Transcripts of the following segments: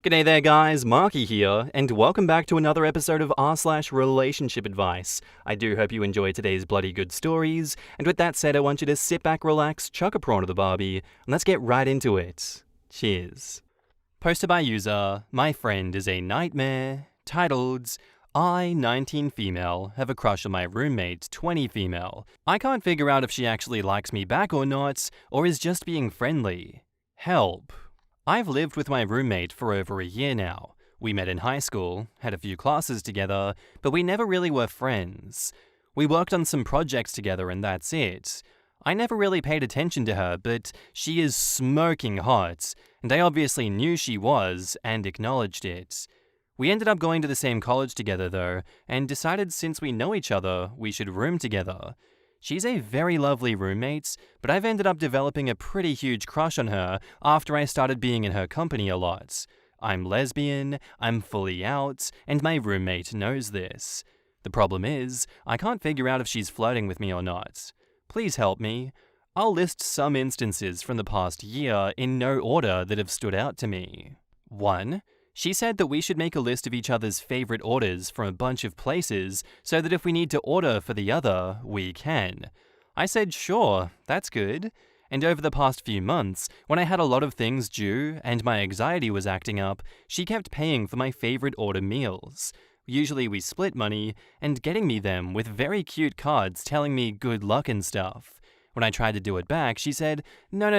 G'day there guys, Marky here, and welcome back to another episode of r/relationship advice. I do hope you enjoy today's bloody good stories, and with that said I want you to sit back, relax, chuck a prawn to the barbie, and let's get right into it. Cheers. Posted by user, my friend is a nightmare, titled, I, 19 female, have a crush on my roommate, 20 female. I can't figure out if she actually likes me back or not, or is just being friendly. Help. I've lived with my roommate for over a year now. We met in high school, had a few classes together, but we never really were friends. We worked on some projects together and that's it. I never really paid attention to her, but she is smoking hot, and I obviously knew she was and acknowledged it. We ended up going to the same college together though, and decided since we know each other, we should room together. She's a very lovely roommate, but I've ended up developing a pretty huge crush on her after I started being in her company a lot. I'm lesbian, I'm fully out, and my roommate knows this. The problem is, I can't figure out if she's flirting with me or not. Please help me. I'll list some instances from the past year in no order that have stood out to me. 1. She said that we should make a list of each other's favorite orders from a bunch of places so that if we need to order for the other, we can. I said sure, that's good. And over the past few months, when I had a lot of things due and my anxiety was acting up, she kept paying for my favorite order meals. Usually we split money and getting me them with very cute cards telling me good luck and stuff. When I tried to do it back, she said, no,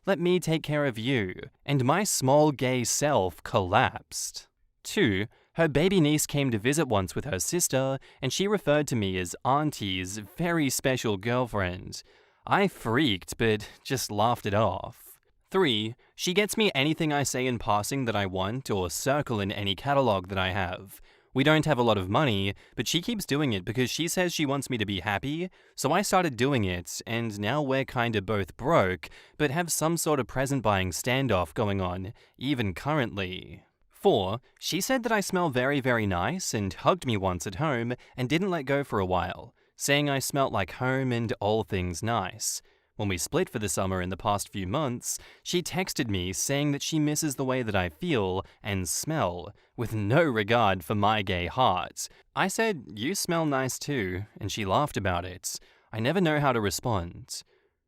let me take care of you, and my small gay self collapsed. 2. Her baby niece came to visit once with her sister, and she referred to me as Auntie's very special girlfriend. I freaked, but just laughed it off. 3. She gets me anything I say in passing that I want or circle in any catalog that I have. We don't have a lot of money, but she keeps doing it because she says she wants me to be happy, so I started doing it, and now we're kinda both broke, but have some sort of present buying standoff going on, even currently. 4. She said that I smell very, very nice and hugged me once at home and didn't let go for a while, saying I smelt like home and all things nice. When we split for the summer in the past few months, she texted me saying that she misses the way that I feel and smell, with no regard for my gay heart. I said, you smell nice too, and she laughed about it. I never know how to respond.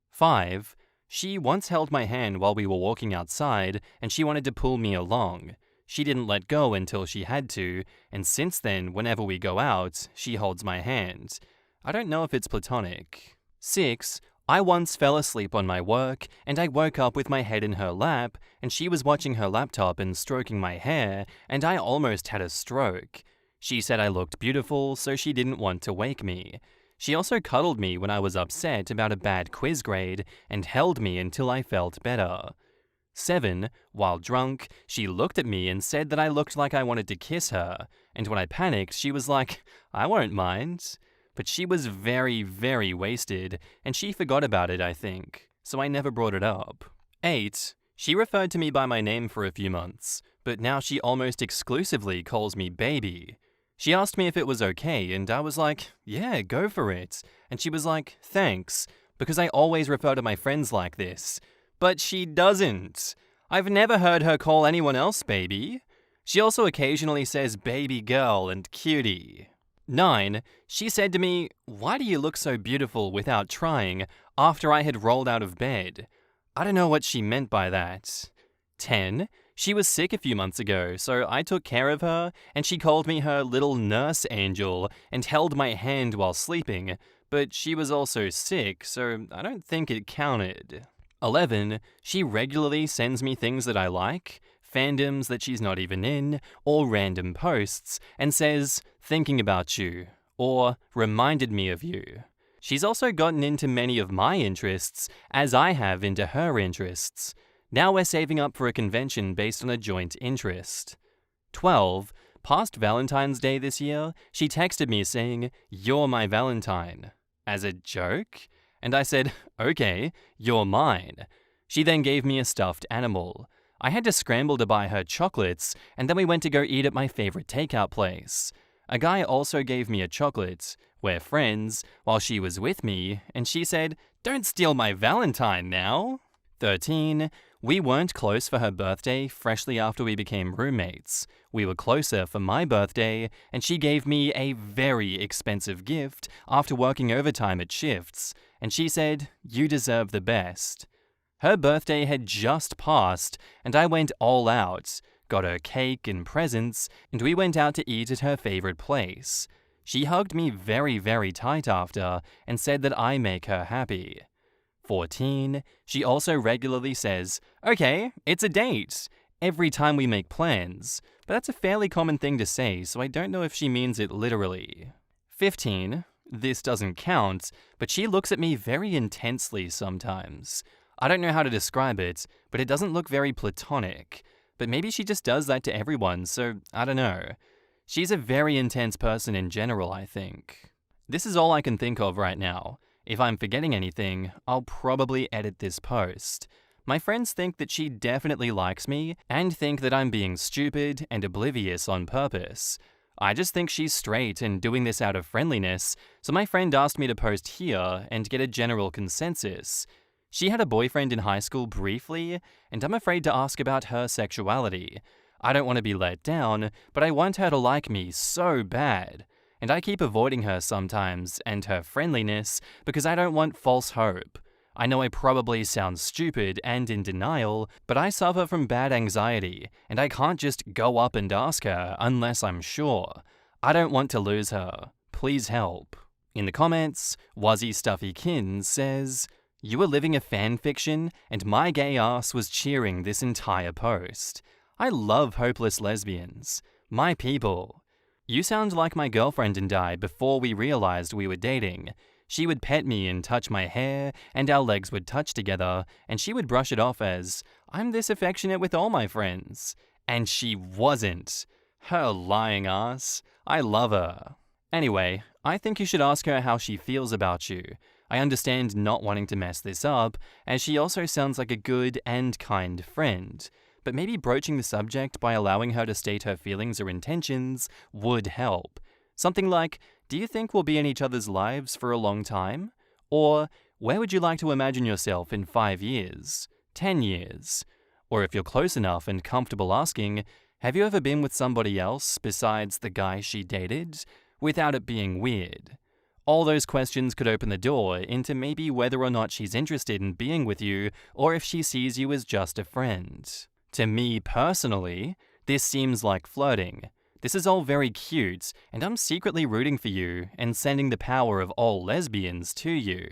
5. She once held my hand while we were walking outside, and she wanted to pull me along. She didn't let go until she had to, and since then, whenever we go out, she holds my hand. I don't know if it's platonic. 6. I once fell asleep on my work, and I woke up with my head in her lap, and she was watching her laptop and stroking my hair, and I almost had a stroke. She said I looked beautiful, so she didn't want to wake me. She also cuddled me when I was upset about a bad quiz grade, and held me until I felt better. 7. While drunk, she looked at me and said that I looked like I wanted to kiss her, and when I panicked, she was like, I won't mind. But she was very, very wasted, and she forgot about it, I think, so I never brought it up. 8. She referred to me by my name for a few months, but now she almost exclusively calls me baby. She asked me if it was okay, and I was like, yeah, go for it. And she was like, thanks, because I always refer to my friends like this. But she doesn't. I've never heard her call anyone else baby. She also occasionally says baby girl and cutie. 9. She said to me, why do you look so beautiful without trying, after I had rolled out of bed? I don't know what she meant by that. 10. She was sick a few months ago, so I took care of her, and she called me her little nurse angel and held my hand while sleeping, but she was also sick, so I don't think it counted. 11. She regularly sends me things that I like, fandoms that she's not even in, or random posts, and says, thinking about you, or reminded me of you. She's also gotten into many of my interests, as I have into her interests. Now we're saving up for a convention based on a joint interest. 12. Past Valentine's Day this year, she texted me saying, you're my Valentine. As a joke? And I said, okay, you're mine. She then gave me a stuffed animal. I had to scramble to buy her chocolates, and then we went to go eat at my favorite takeout place. A guy also gave me a chocolate. We're friends, while she was with me, and she said, don't steal my Valentine now. 13. We weren't close for her birthday freshly after we became roommates. We were closer for my birthday, and she gave me a very expensive gift after working overtime at shifts, and she said, "You deserve the best." Her birthday had just passed, and I went all out, got her cake and presents, and we went out to eat at her favorite place. She hugged me very, very tight after, and said that I make her happy. 14. She also regularly says, "Okay, it's a date," every time we make plans, but that's a fairly common thing to say, so I don't know if she means it literally. 15. This doesn't count, but she looks at me very intensely sometimes. I don't know how to describe it, but it doesn't look very platonic. But maybe she just does that to everyone, so I don't know. She's a very intense person in general, I think. This is all I can think of right now. If I'm forgetting anything, I'll probably edit this post. My friends think that she definitely likes me and think that I'm being stupid and oblivious on purpose. I just think she's straight and doing this out of friendliness, so my friend asked me to post here and get a general consensus. She had a boyfriend in high school briefly, and I'm afraid to ask about her sexuality. I don't want to be let down, but I want her to like me so bad. And I keep avoiding her sometimes and her friendliness because I don't want false hope. I know I probably sound stupid and in denial, but I suffer from bad anxiety, and I can't just go up and ask her unless I'm sure. I don't want to lose her. Please help. In the comments, Wuzzy Stuffy Kins says, "You were living a fan fiction, and my gay ass was cheering this entire post. I love hopeless lesbians. My people. You sound like my girlfriend and I before we realized we were dating. She would pet me and touch my hair, and our legs would touch together, and she would brush it off as, 'I'm this affectionate with all my friends.' And she wasn't. Her lying ass. I love her. Anyway, I think you should ask her how she feels about you. I understand not wanting to mess this up, as she also sounds like a good and kind friend. But maybe broaching the subject by allowing her to state her feelings or intentions would help. Something like, 'Do you think we'll be in each other's lives for a long time?' Or, 'Where would you like to imagine yourself in 5 years, 10 years?' Or if you're close enough and comfortable asking, 'Have you ever been with somebody else besides the guy she dated?' Without it being weird. All those questions could open the door into maybe whether or not she's interested in being with you or if she sees you as just a friend. To me personally, this seems like flirting. This is all very cute, and I'm secretly rooting for you and sending the power of all lesbians to you.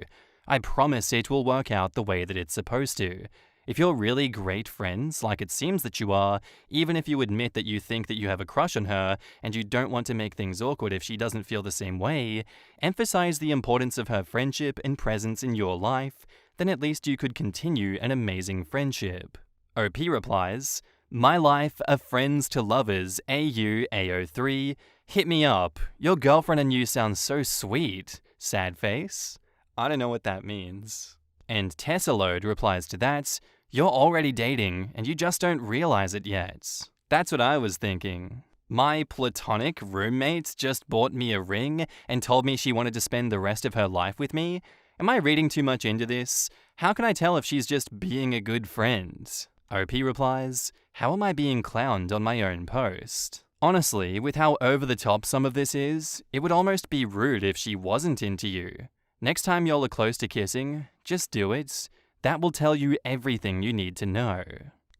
I promise it will work out the way that it's supposed to. If you're really great friends, like it seems that you are, even if you admit that you think that you have a crush on her and you don't want to make things awkward if she doesn't feel the same way, emphasize the importance of her friendship and presence in your life, then at least you could continue an amazing friendship." OP replies, "My life of friends to lovers AU-AO3, hit me up. Your girlfriend and you sound so sweet. Sad face." I don't know what that means. And Tessalode replies to that, "You're already dating and you just don't realize it yet." That's what I was thinking. My platonic roommate just bought me a ring and told me she wanted to spend the rest of her life with me. Am I reading too much into this? How can I tell if she's just being a good friend? OP replies, "How am I being clowned on my own post?" Honestly, with how over the top some of this is, it would almost be rude if she wasn't into you. Next time y'all are close to kissing, just do it. That will tell you everything you need to know.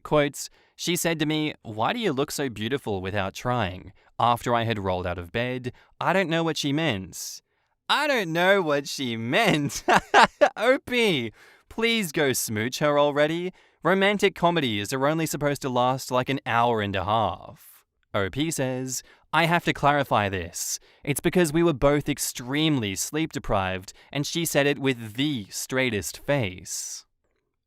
Quotes, "She said to me, 'Why do you look so beautiful without trying?' After I had rolled out of bed. I don't know what she meant." I don't know what she meant. OP, please go smooch her already. Romantic comedies are only supposed to last like an hour and a half. OP says, "I have to clarify this. It's because we were both extremely sleep deprived, and she said it with the straightest face."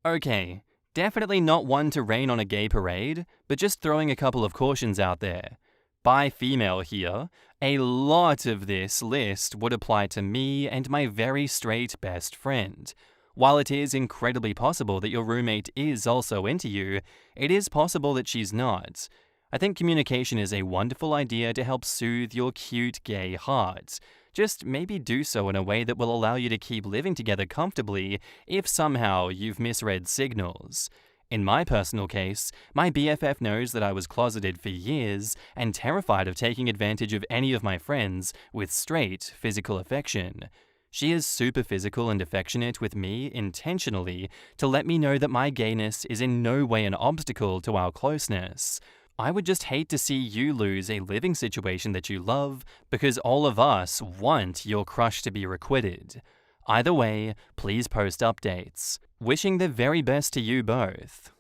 Okay, definitely not one to rain on a gay parade, but just throwing a couple of cautions out there. Bi female here, a lot of this list would apply to me and my very straight best friend. While it is incredibly possible that your roommate is also into you, it is possible that she's not. I think communication is a wonderful idea to help soothe your cute gay heart. Just maybe do so in a way that will allow you to keep living together comfortably if somehow you've misread signals. In my personal case, my BFF knows that I was closeted for years and terrified of taking advantage of any of my friends with straight physical affection. She is super physical and affectionate with me intentionally to let me know that my gayness is in no way an obstacle to our closeness. I would just hate to see you lose a living situation that you love because all of us want your crush to be requited. Either way, please post updates. Wishing the very best to you both.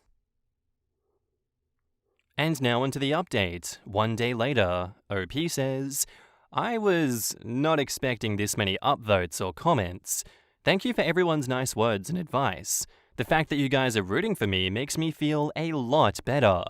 And now onto the update. One day later, OP says, I was not expecting this many upvotes or comments. Thank you for everyone's nice words and advice. The fact that you guys are rooting for me makes me feel a lot better.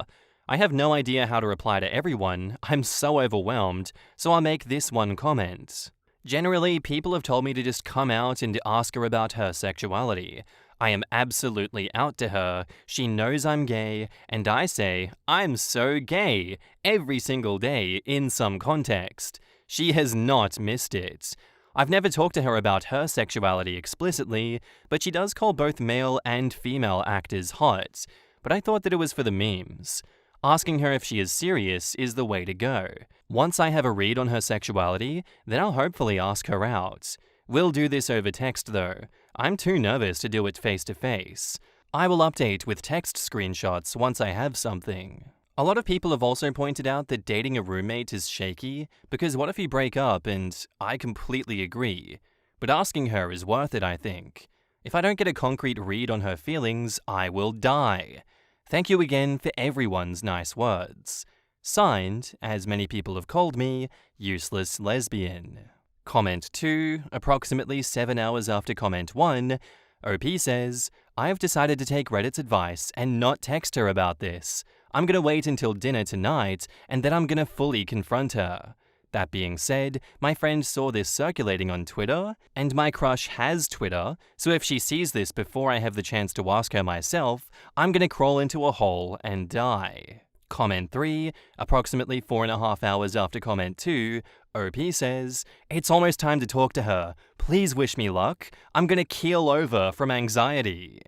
I have no idea how to reply to everyone. I'm so overwhelmed, so I'll make this one comment. Generally, people have told me to just come out and ask her about her sexuality. I am absolutely out to her. She knows I'm gay, and I say, I'm so gay, every single day in some context. She has not missed it. I've never talked to her about her sexuality explicitly, but she does call both male and female actors hot. But I thought that it was for the memes. Asking her if she is serious is the way to go. Once I have a read on her sexuality, then I'll hopefully ask her out. We'll do this over text though. I'm too nervous to do it face to face. I will update with text screenshots once I have something. A lot of people have also pointed out that dating a roommate is shaky because what if you break up, and I completely agree. But asking her is worth it, I think. If I don't get a concrete read on her feelings, I will die. Thank you again for everyone's nice words. Signed, as many people have called me, Useless Lesbian. Comment 2, approximately 7 hours after comment 1, OP says, I have decided to take Reddit's advice and not text her about this. I'm gonna wait until dinner tonight, and then I'm gonna fully confront her. That being said, my friend saw this circulating on Twitter, and my crush has Twitter, so if she sees this before I have the chance to ask her myself, I'm gonna crawl into a hole and die. Comment 3, approximately 4.5 hours after comment 2, OP says, it's almost time to talk to her. Please wish me luck. I'm gonna keel over from anxiety.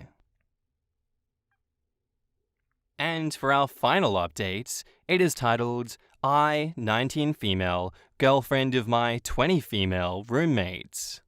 And for our final update, it is titled, I, 19 female, girlfriend of my 20 female roommate.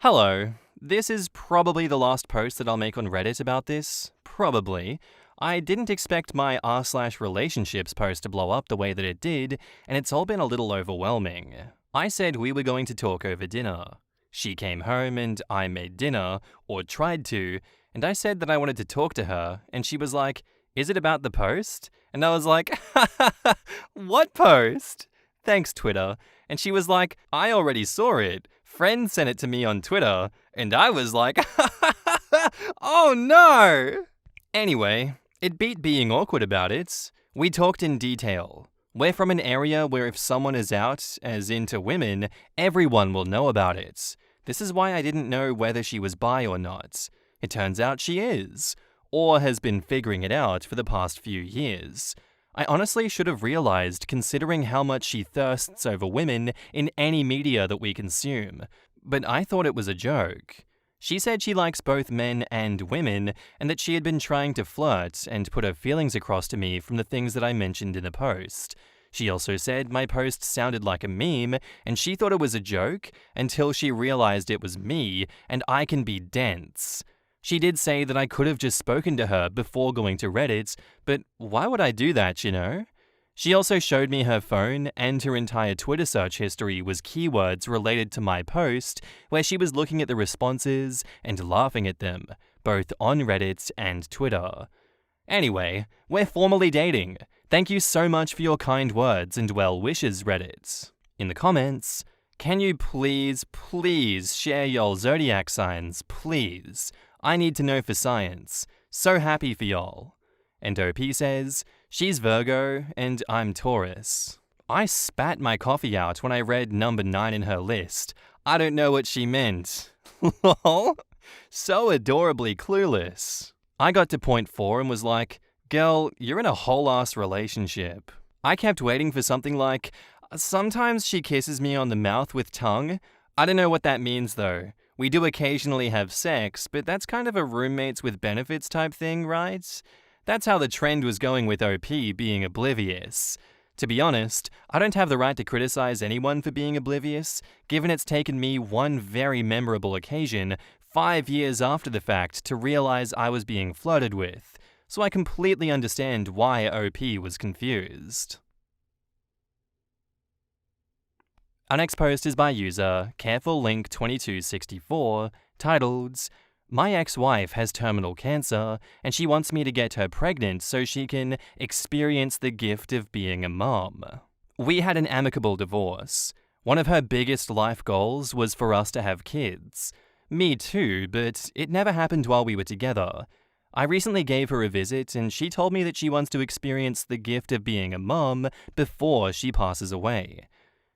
Hello, this is probably the last post that I'll make on Reddit about this. Probably. I didn't expect my r/relationships post to blow up the way that it did, and it's all been a little overwhelming. I said we were going to talk over dinner. She came home and I made dinner, or tried to, and I said that I wanted to talk to her, and she was like, is it about the post? And I was like, what post? Thanks, Twitter. And she was like, I already saw it. Friend sent it to me on Twitter. And I was like, oh no! Anyway, it beat being awkward about it. We talked in detail. We're from an area where if someone is out, as into women, everyone will know about it. This is why I didn't know whether she was bi or not. It turns out she is. Or has been figuring it out for the past few years. I honestly should have realized considering how much she thirsts over women in any media that we consume, but I thought it was a joke. She said she likes both men and women, and that she had been trying to flirt and put her feelings across to me from the things that I mentioned in the post. She also said my post sounded like a meme, and she thought it was a joke until she realized it was me, and I can be dense. She did say that I could have just spoken to her before going to Reddit, but why would I do that, you know? She also showed me her phone, and her entire Twitter search history was keywords related to my post, where she was looking at the responses and laughing at them, both on Reddit and Twitter. Anyway, we're formally dating. Thank you so much for your kind words and well wishes, Reddit. In the comments, can you please share your zodiac signs, please? I need to know for science. So happy for y'all. And OP says, she's Virgo and I'm Taurus. I spat my coffee out when I read number 9 in her list. I don't know what she meant. Lol. So adorably clueless. I got to point 4 and was like, girl, you're in a whole-ass relationship. I kept waiting for something like, sometimes she kisses me on the mouth with tongue. I don't know what that means though. We do occasionally have sex, but that's kind of a roommates with benefits type thing, right? That's how the trend was going with OP being oblivious. To be honest, I don't have the right to criticize anyone for being oblivious, given it's taken me one very memorable occasion 5 years after the fact to realize I was being flirted with, so I completely understand why OP was confused. Our next post is by user CarefulLink2264, titled, "My ex-wife has terminal cancer, and she wants me to get her pregnant so she can experience the gift of being a mom. We had an amicable divorce. One of her biggest life goals was for us to have kids. Me too, but it never happened while we were together. I recently gave her a visit, and she told me that she wants to experience the gift of being a mom before she passes away.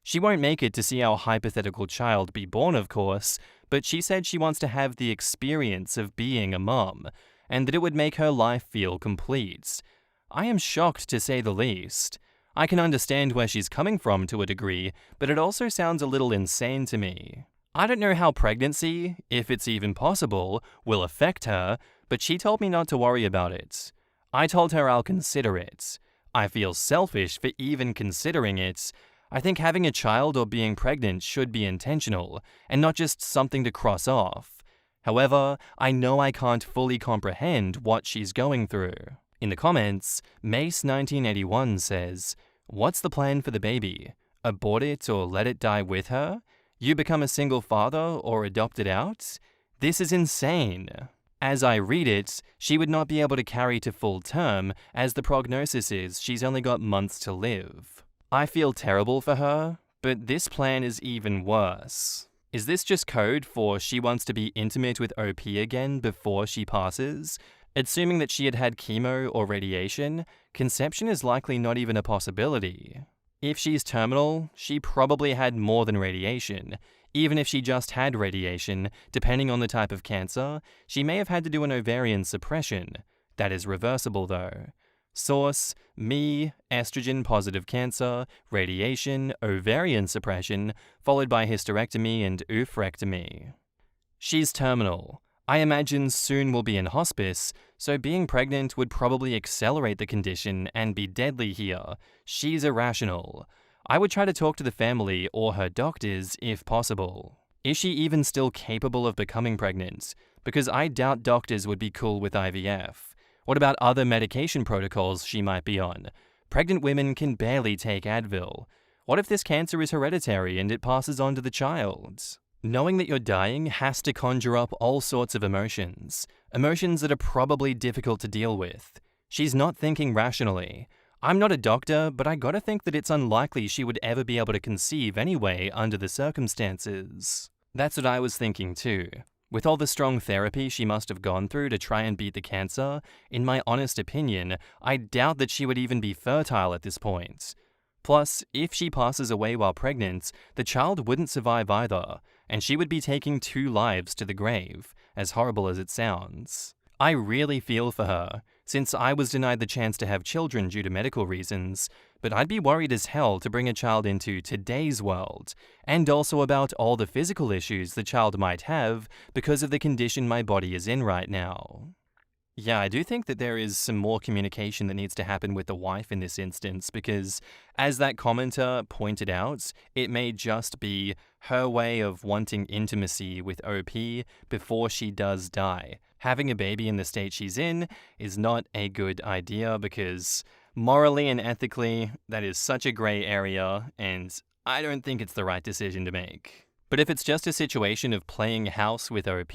She won't make it to see our hypothetical child be born, of course, but she said she wants to have the experience of being a mom, and that it would make her life feel complete. I am shocked, to say the least. I can understand where she's coming from to a degree, but it also sounds a little insane to me. I don't know how pregnancy, if it's even possible, will affect her, but she told me not to worry about it. I told her I'll consider it. I feel selfish for even considering it. I think having a child or being pregnant should be intentional, and not just something to cross off. However, I know I can't fully comprehend what she's going through." In the comments, Mace1981 says, "What's the plan for the baby? Abort it or let it die with her? You become a single father or adopt it out? This is insane." As I read it, she would not be able to carry to full term, as the prognosis is she's only got months to live. I feel terrible for her, but this plan is even worse. Is this just code for she wants to be intimate with OP again before she passes? Assuming that she had had chemo or radiation, conception is likely not even a possibility. If she's terminal, she probably had more than radiation. Even if she just had radiation, depending on the type of cancer, she may have had to do an ovarian suppression. That is reversible though. Source, me, estrogen-positive cancer, radiation, ovarian suppression, followed by hysterectomy and oophorectomy. She's terminal. I imagine soon will be in hospice, so being pregnant would probably accelerate the condition and be deadly here. She's irrational. I would try to talk to the family or her doctors if possible. Is she even still capable of becoming pregnant? Because I doubt doctors would be cool with IVF. What about other medication protocols she might be on? Pregnant women can barely take Advil. What if this cancer is hereditary and it passes on to the child? Knowing that you're dying has to conjure up all sorts of emotions that are probably difficult to deal with. She's not thinking rationally. I'm not a doctor, but I gotta think that it's unlikely she would ever be able to conceive anyway under the circumstances. That's what I was thinking too. With all the strong therapy she must have gone through to try and beat the cancer, in my honest opinion, I doubt that she would even be fertile at this point. Plus, if she passes away while pregnant, the child wouldn't survive either, and she would be taking 2 lives to the grave, as horrible as it sounds. I really feel for her, since I was denied the chance to have children due to medical reasons, but I'd be worried as hell to bring a child into today's world, and also about all the physical issues the child might have because of the condition my body is in right now. Yeah, I do think that there is some more communication that needs to happen with the wife in this instance, because as that commenter pointed out, it may just be her way of wanting intimacy with OP before she does die. Having a baby in the state she's in is not a good idea because morally and ethically, that is such a gray area, and I don't think it's the right decision to make. But if it's just a situation of playing house with OP,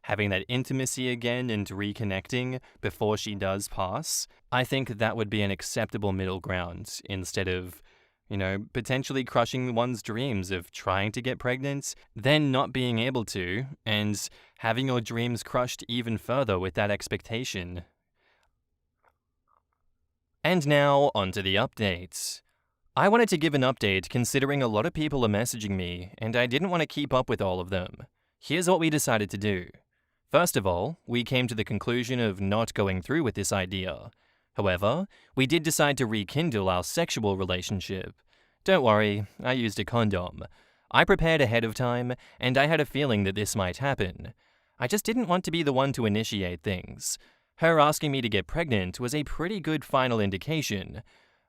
having that intimacy again and reconnecting before she does pass, I think that would be an acceptable middle ground instead of, potentially crushing one's dreams of trying to get pregnant, then not being able to, and having your dreams crushed even further with that expectation. And now, onto the update. I wanted to give an update considering a lot of people are messaging me, and I didn't want to keep up with all of them. Here's what we decided to do. First of all, we came to the conclusion of not going through with this idea. However, we did decide to rekindle our sexual relationship. Don't worry, I used a condom. I prepared ahead of time, and I had a feeling that this might happen. I just didn't want to be the one to initiate things. Her asking me to get pregnant was a pretty good final indication.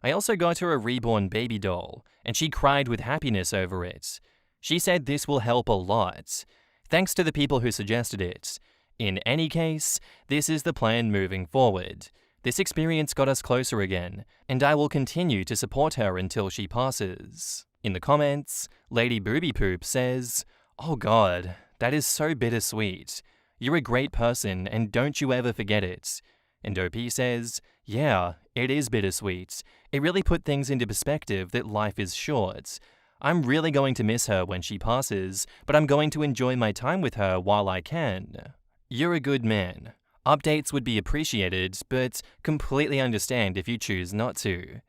I also got her a reborn baby doll, and she cried with happiness over it. She said this will help a lot. Thanks to the people who suggested it. In any case, this is the plan moving forward. This experience got us closer again, and I will continue to support her until she passes. In the comments, Lady Booby Poop says, "Oh god, that is so bittersweet. You're a great person and don't you ever forget it." And OP says, "Yeah, it is bittersweet. It really put things into perspective that life is short. I'm really going to miss her when she passes, but I'm going to enjoy my time with her while I can. You're a good man. Updates would be appreciated, but completely understand if you choose not to."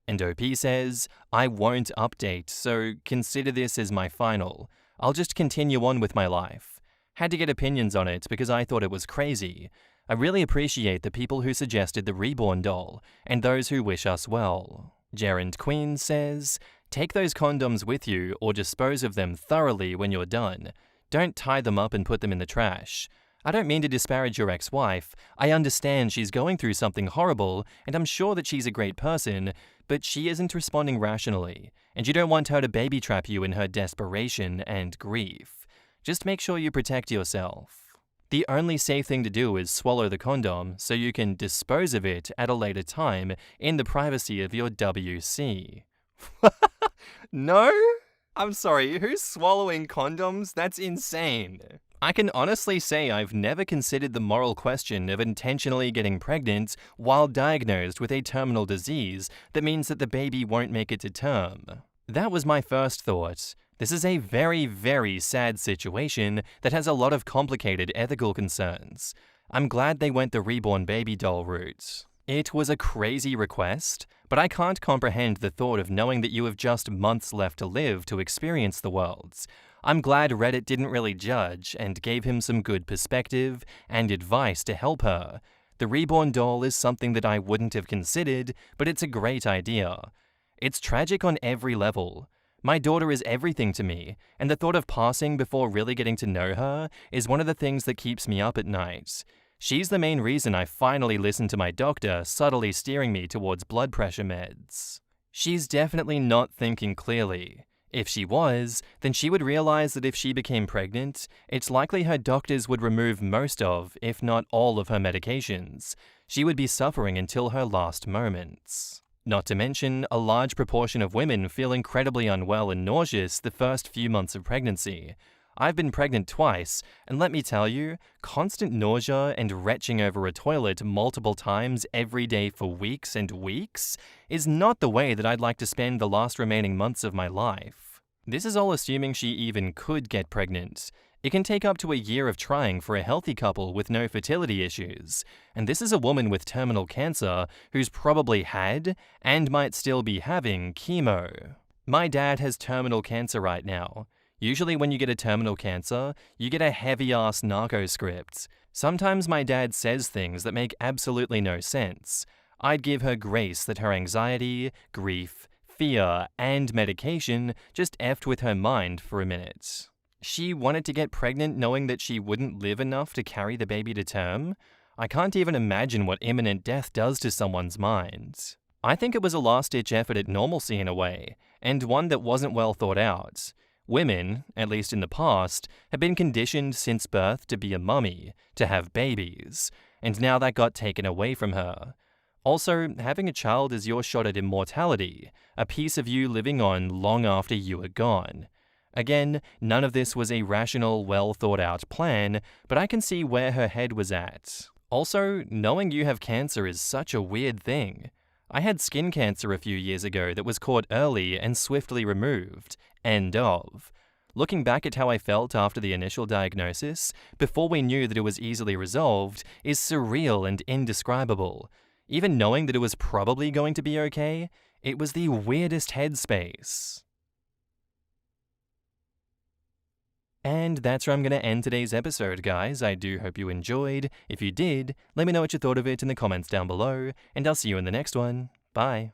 And OP says, "I won't update, so consider this as my final. I'll just continue on with my life. Had to get opinions on it because I thought it was crazy. I really appreciate the people who suggested the reborn doll, and those who wish us well." Gerund Queen says, "Take those condoms with you or dispose of them thoroughly when you're done. Don't tie them up and put them in the trash. I don't mean to disparage your ex-wife. I understand she's going through something horrible, and I'm sure that she's a great person, but she isn't responding rationally, and you don't want her to baby trap you in her desperation and grief. Just make sure you protect yourself. The only safe thing to do is swallow the condom so you can dispose of it at a later time in the privacy of your WC." No? I'm sorry, who's swallowing condoms? That's insane. I can honestly say I've never considered the moral question of intentionally getting pregnant while diagnosed with a terminal disease that means that the baby won't make it to term. That was my first thought. This is a very, very sad situation that has a lot of complicated ethical concerns. I'm glad they went the reborn baby doll route. It was a crazy request, but I can't comprehend the thought of knowing that you have just months left to live to experience the world. I'm glad Reddit didn't really judge and gave him some good perspective and advice to help her. The reborn doll is something that I wouldn't have considered, but it's a great idea. It's tragic on every level. My daughter is everything to me, and the thought of passing before really getting to know her is one of the things that keeps me up at night. She's the main reason I finally listened to my doctor subtly steering me towards blood pressure meds. She's definitely not thinking clearly. If she was, then she would realize that if she became pregnant, it's likely her doctors would remove most of, if not all of her medications. She would be suffering until her last moments. Not to mention, a large proportion of women feel incredibly unwell and nauseous the first few months of pregnancy. I've been pregnant twice, and let me tell you, constant nausea and retching over a toilet multiple times every day for weeks and weeks is not the way that I'd like to spend the last remaining months of my life. This is all assuming she even could get pregnant. It can take up to a year of trying for a healthy couple with no fertility issues, and this is a woman with terminal cancer who's probably had, and might still be having, chemo. My dad has terminal cancer right now. Usually when you get a terminal cancer, you get a heavy-ass narco script. Sometimes my dad says things that make absolutely no sense. I'd give her grace that her anxiety, grief, fear, and medication just effed with her mind for a minute. She wanted to get pregnant knowing that she wouldn't live enough to carry the baby to term? I can't even imagine what imminent death does to someone's mind. I think it was a last-ditch effort at normalcy in a way, and one that wasn't well thought out. Women, at least in the past, have been conditioned since birth to be a mummy, to have babies, and now that got taken away from her. Also, having a child is your shot at immortality, a piece of you living on long after you are gone. Again, none of this was a rational, well-thought-out plan, but I can see where her head was at. Also, knowing you have cancer is such a weird thing. I had skin cancer a few years ago that was caught early and swiftly removed. End of. Looking back at how I felt after the initial diagnosis, before we knew that it was easily resolved, is surreal and indescribable. Even knowing that it was probably going to be okay, it was the weirdest headspace. And that's where I'm going to end today's episode, guys. I do hope you enjoyed. If you did, let me know what you thought of it in the comments down below, and I'll see you in the next one. Bye.